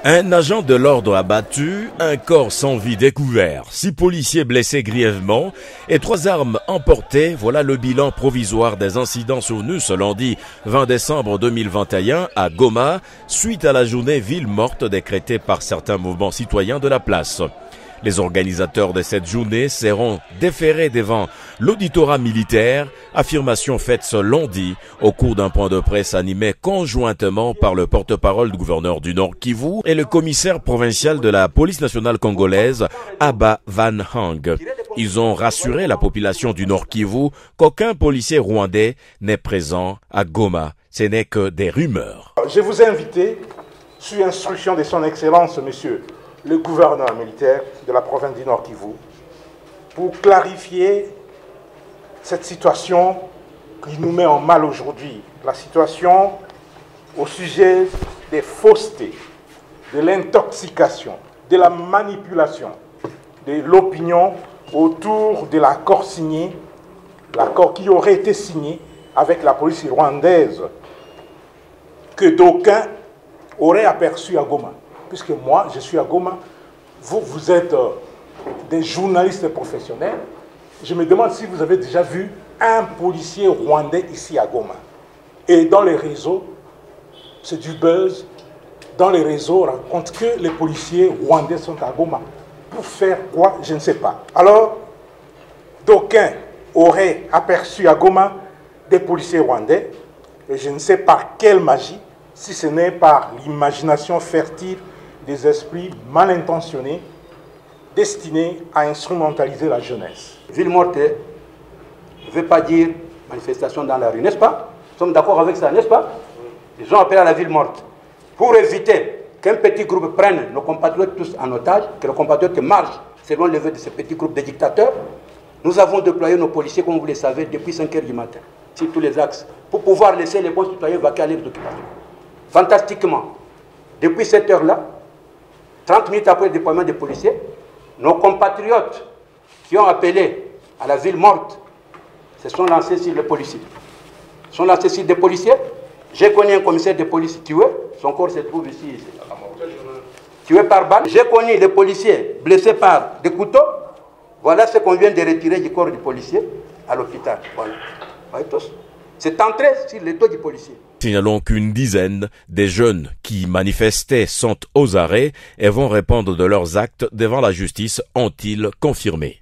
Un agent de l'ordre abattu, un corps sans vie découvert, 6 policiers blessés grièvement et 3 armes emportées. Voilà le bilan provisoire des incidents survenus ce lundi 20 décembre 2021 à Goma, suite à la journée ville morte décrétée par certains mouvements citoyens de la place. Les organisateurs de cette journée seront déférés devant l'auditorat militaire, affirmation faite ce lundi au cours d'un point de presse animé conjointement par le porte-parole du gouverneur du Nord Kivu et le commissaire provincial de la police nationale congolaise, Abba Van Hang. Ils ont rassuré la population du Nord Kivu qu'aucun policier rwandais n'est présent à Goma. Ce n'est que des rumeurs. Je vous ai invité, sous instruction de son Excellence, monsieur le gouverneur militaire de la province du Nord Kivu, pour clarifier cette situation qui nous met en mal aujourd'hui. La situation au sujet des faussetés, de l'intoxication, de la manipulation de l'opinion autour de l'accord signé, l'accord qui aurait été signé avec la police rwandaise, que d'aucuns auraient aperçu à Goma. Puisque moi, je suis à Goma, vous êtes des journalistes professionnels. Je me demande si vous avez déjà vu un policier rwandais ici à Goma. Et dans les réseaux, c'est du buzz. Dans les réseaux, on raconte que les policiers rwandais sont à Goma. Pour faire quoi, je ne sais pas. Alors, d'aucuns auraient aperçu à Goma des policiers rwandais. Et je ne sais par quelle magie, si ce n'est par l'imagination fertile des esprits mal intentionnés destinés à instrumentaliser la jeunesse. Ville morte ne veut pas dire manifestation dans la rue, n'est-ce pas? Nous sommes d'accord avec ça, n'est-ce pas? Ils ont appelé à la ville morte pour éviter qu'un petit groupe prenne nos compatriotes tous en otage, que nos compatriotes marchent selon le vœu de ce petit groupe de dictateurs. Nous avons déployé nos policiers, comme vous le savez, depuis 5 h du matin, sur tous les axes, pour pouvoir laisser les bons citoyens vaquer à l'œuvre d'occupation. Fantastiquement, depuis cette heure-là, 30 minutes après le déploiement des policiers, nos compatriotes qui ont appelé à la ville morte se sont lancés sur les policiers. Ils sont lancés sur des policiers. J'ai connu un commissaire de police tué, son corps se trouve ici, tué par balle. J'ai connu des policiers blessés par des couteaux. Voilà ce qu'on vient de retirer du corps du policier à l'hôpital. Voilà. Voyez tous. C'est entré sur le dos du policier. Signalons qu'une dizaine des jeunes qui manifestaient sont aux arrêts et vont répondre de leurs actes devant la justice, ont-ils confirmé.